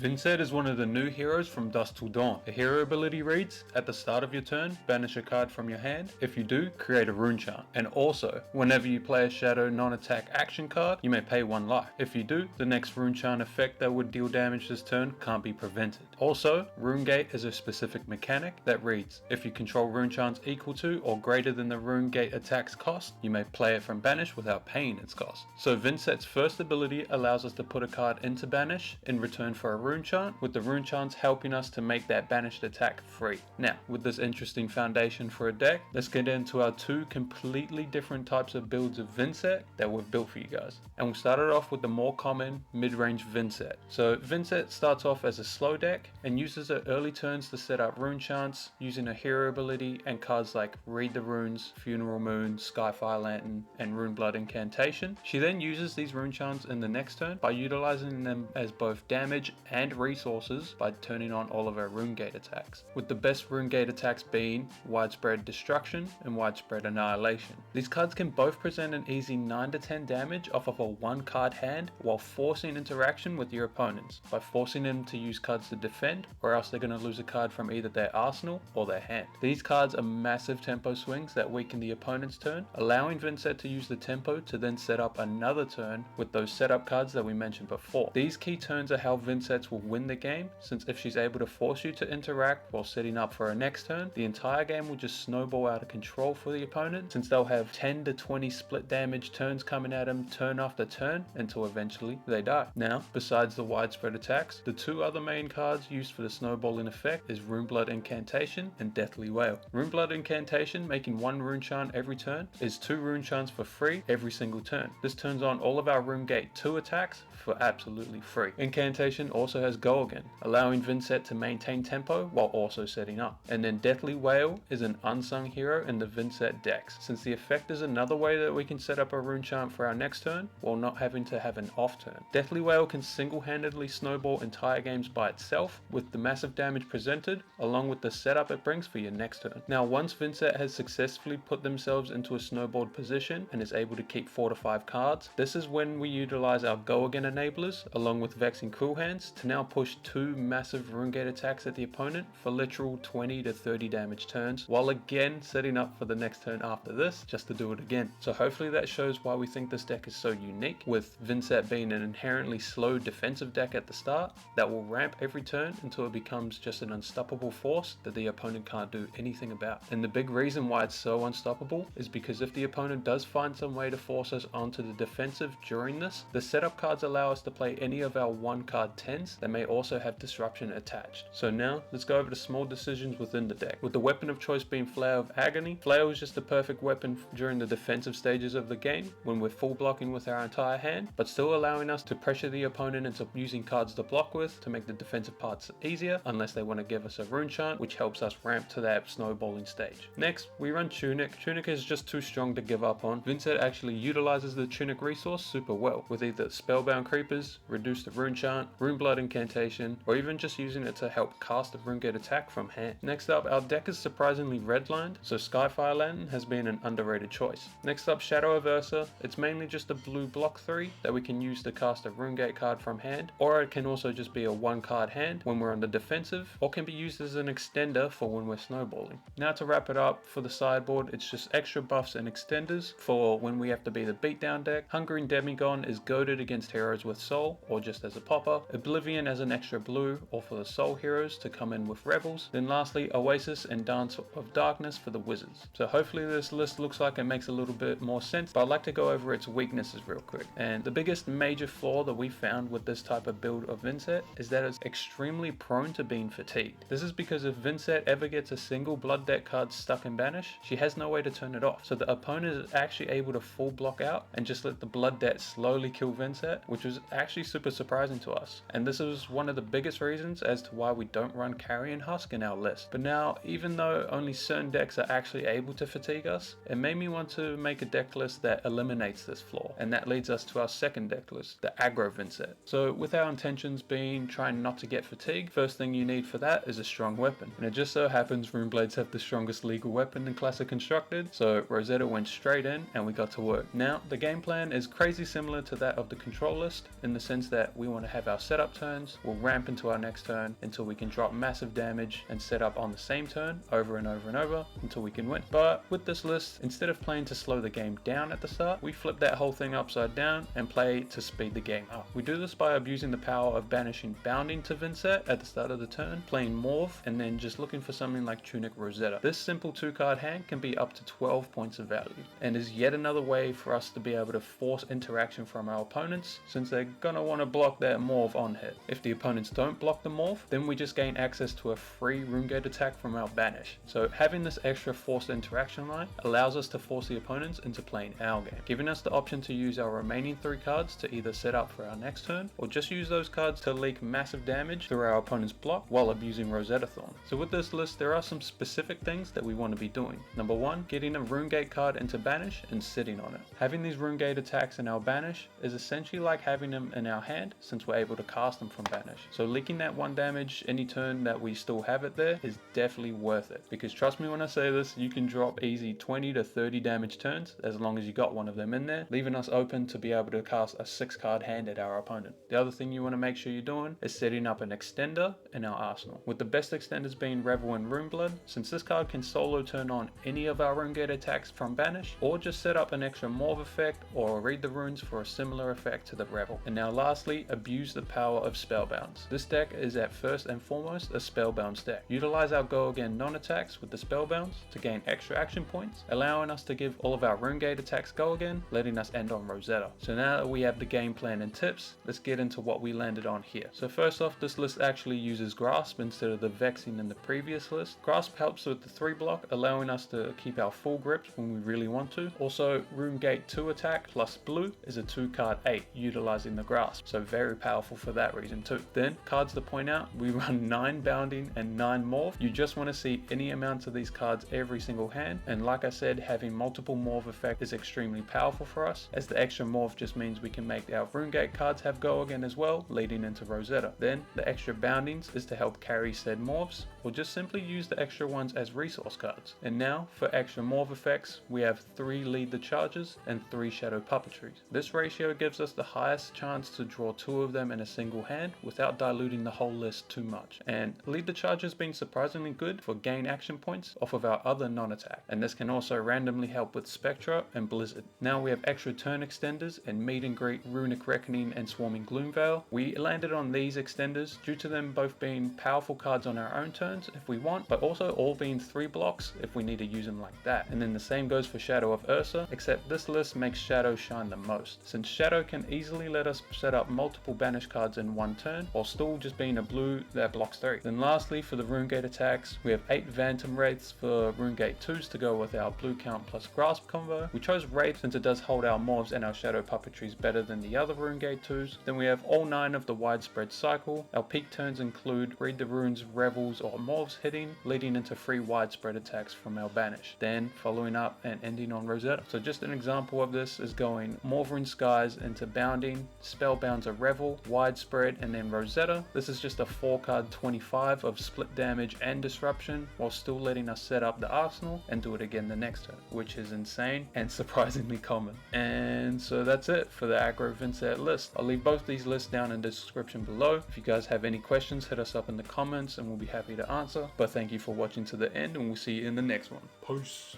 Vynnset is one of the new heroes from Dusk Till Dawn. The hero ability reads, at the start of your turn, banish a card from your hand. If you do, create a rune chant. And also, whenever you play a shadow non-attack action card, you may pay 1 life. If you do, the next rune chant effect that would deal damage this turn can't be prevented. Also, rune gate is a specific mechanic that reads, if you control rune chants equal to or greater than the rune gate attack's cost, you may play it from banish without paying its cost. So Vynnset's first ability allows us to put a card into banish in return for a rune chant, with the rune chants helping us to make that banished attack free. Now, with this interesting foundation for a deck, let's get into our 2 completely different types of builds of Vynnset that we've built for you guys. And we'll start it off with the more common mid-range Vynnset. So Vynnset starts off as a slow deck and uses her early turns to set up rune chants using a hero ability and cards like Read the Runes, Funeral Moon, Skyfire Lantern, and Rune Blood Incantation. She then uses these rune chants in the next turn by utilizing them as both damage and resources by turning on all of our rune gate attacks, with the best rune gate attacks being Widespread Destruction and Widespread Annihilation. These cards can both present an easy 9 to 10 damage off of a 1 card hand while forcing interaction with your opponents by forcing them to use cards to defend, or else they're going to lose a card from either their arsenal or their hand. These cards are massive tempo swings that weaken the opponent's turn, allowing Vynnset to use the tempo to then set up another turn with those setup cards that we mentioned before. These key turns are how Vynnset will win the game, since if she's able to force you to interact while setting up for her next turn, the entire game will just snowball out of control for the opponent, since they'll have 10 to 20 split damage turns coming at them turn after turn until eventually they die. Now, besides the widespread attacks, the 2 other main cards used for the snowballing effect is Rune Blood Incantation and Deathly Wail. Rune Blood Incantation, making 1 rune chant every turn, is 2 rune chants for free every single turn. This turns on all of our Rune Gate 2 attacks for absolutely free. Incantation also has Go Again, allowing Vynnset to maintain tempo while also setting up. And then Deathly Wail is an unsung hero in the Vynnset decks, since the effect is another way that we can set up a rune chant for our next turn while not having to have an off turn. Deathly Wail can single-handedly snowball entire games by itself with the massive damage presented along with the setup it brings for your next turn. Now, once Vynnset has successfully put themselves into a snowballed position and is able to keep 4 to 5 cards, this is when we utilize our Go Again enablers along with Vexing Cruel Hands to now push 2 massive rune gate attacks at the opponent for literal 20 to 30 damage turns, while again setting up for the next turn after this just to do it again. So hopefully that shows why we think this deck is so unique, with Vynnset being an inherently slow defensive deck at the start that will ramp every turn until it becomes just an unstoppable force that the opponent can't do anything about. And the big reason why it's so unstoppable is because if the opponent does find some way to force us onto the defensive during this, the setup cards allow us to play any of our 1 card 10s that may also have disruption attached. So now let's go over the small decisions within the deck. With the weapon of choice being Flail of Agony, Flail is just the perfect weapon during the defensive stages of the game when we're full blocking with our entire hand, but still allowing us to pressure the opponent into using cards to block with to make the defensive parts easier, unless they want to give us a rune chant, which helps us ramp to that snowballing stage. Next, we run Tunic. Tunic is just too strong to give up on. Vynnset actually utilizes the Tunic resource super well, with either Spellbound Creepers, reduce the rune chant, Rune Blood Incantation, or even just using it to help cast a rune gate attack from hand. Next up, our deck is surprisingly redlined, so Skyfire Lantern has been an underrated choice. Next up, Shadow of Ursa. It's mainly just a blue block 3 that we can use to cast a rune gate card from hand, or it can also just be a 1 card hand when we're on the defensive, or can be used as an extender for when we're snowballing. Now to wrap it up, for the sideboard, it's just extra buffs and extenders for when we have to be the beatdown deck. Hungering Demigod is goaded against heroes with soul, or just as a popper. Oblivion as an extra blue, or for the soul heroes to come in with rebels. Then lastly, Oasis and Dance of Darkness for the wizards. So hopefully this list looks like it makes a little bit more sense, but I'd like to go over its weaknesses real quick. And the biggest major flaw that we found with this type of build of Vynnset is that it's extremely prone to being fatigued. This is because if Vynnset ever gets a single blood deck card stuck in banish, she has no way to turn it off. So the opponent is actually able to full block out and just let the blood debt slowly kill Vynnset, which was actually super surprising to us. And this is one of the biggest reasons as to why we don't run Carrion Husk in our list. But now, even though only certain decks are actually able to fatigue us, it made me want to make a deck list that eliminates this flaw. And that leads us to our second deck list, the Aggro Vynnset. So with our intentions being trying not to get fatigued, first thing you need for that is a strong weapon. And it just so happens Runeblades have the strongest legal weapon in Classic Constructed, so Rosetta went straight in and we got to work. Now, the game plan is crazy similar to that of the control list in the sense that we want to have our setup turn turns, we'll ramp into our next turn until we can drop massive damage and set up on the same turn over and over and over until we can win. But with this list, instead of playing to slow the game down at the start, we flip that whole thing upside down and play to speed the game up. We do this by abusing the power of banishing Bounding to Vynnset at the start of the turn, playing Morph, and then just looking for something like Tunic Rosetta. This simple 2-card hand can be up to 12 points of value, and is yet another way for us to be able to force interaction from our opponents, since they're gonna want to block that Morph on hit. If the opponents don't block the Morph, then we just gain access to a free Runegate attack from our banish. So having this extra forced interaction line allows us to force the opponents into playing our game, giving us the option to use our remaining 3 cards to either set up for our next turn, or just use those cards to leak massive damage through our opponent's block while abusing Rosetta Thorn. So with this list, there are some specific things that we want to be doing. Number 1, getting a Runegate card into banish and sitting on it. Having these Runegate attacks in our banish is essentially like having them in our hand, since we're able to cast them from banish. So leaking that 1 damage any turn that we still have it there is definitely worth it, because trust me when I say this, you can drop easy 20 to 30 damage turns as long as you got one of them in there, leaving us open to be able to cast a 6-card hand at our opponent. The other thing you want to make sure you're doing is setting up an extender in our arsenal, with the best extenders being Revel and Runeblood, since this card can solo turn on any of our Runegate attacks from banish, or just set up an extra Morph effect or read the runes for a similar effect to the Revel. And now lastly, abuse the power of Spellbounds. This deck is at first and foremost a Spellbounds deck. Utilize our Go Again non-attacks with the Spellbounds to gain extra action points, allowing us to give all of our Runegate attacks Go Again, letting us end on Rosetta. So now that we have the game plan and tips, let's get into what we landed on here. So first off, this list actually uses Grasp instead of the Vexing in the previous list. Grasp helps with the 3 block, allowing us to keep our full grips when we really want to. Also, Runegate 2 attack plus blue is a 2-card 8, utilizing the Grasp, so very powerful for that reason too. Then, cards to point out, we run 9 Bounding and 9 Morph. You just want to see any amount of these cards every single hand, and like I said, having multiple Morph effect is extremely powerful for us, as the extra Morph just means we can make our Runegate cards have Go Again as well, leading into Rosetta. Then, the extra Boundings is to help carry said Morphs, or just simply use the extra ones as resource cards. And now, for extra Morph effects, we have 3 Lead the Charges and 3 Shadow Puppetries. This ratio gives us the highest chance to draw 2 of them in a single hand without diluting the whole list too much. And Lead the Charges being surprisingly good for gain action points off of our other non-attack, and this can also randomly help with Spectra and Blizzard. Now we have extra turn extenders and Meet and Greet, Runic Reckoning and Swarming Gloomveil. We landed on these extenders due to them both being powerful cards on our own turns if we want, but also all being 3 blocks if we need to use them like that. And then the same goes for Shadow of Ursa, except this list makes Shadow shine the most, since Shadow can easily let us set up multiple banish cards in 1 turn, while still just being a blue that blocks 3. Then lastly, for the Runegate attacks, we have 8 Phantom Wraiths for Runegate 2s to go with our blue count plus Grasp combo. We chose Wraith since it does hold our Morphs and our Shadow Puppetries better than the other Runegate 2s. Then we have all 9 of the Widespread Cycle. Our peak turns include Read the Runes, Revels or Morphs hitting, leading into 3 Widespread attacks from our banish, then following up and ending on Rosetta. So just an example of this is going Morvrin Skies into Bounding, Spellbounds a Revel, Widespread, and then Rosetta. This is just a 4-card 25 of split damage and disruption, while still letting us set up the arsenal and do it again the next turn, which is insane and surprisingly common. And so that's it for the Aggro Vynnset list. I'll leave both these lists down in the description below. If you guys have any questions, hit us up in the comments and we'll be happy to answer. But thank you for watching to the end, and we'll see you in the next one. Peace.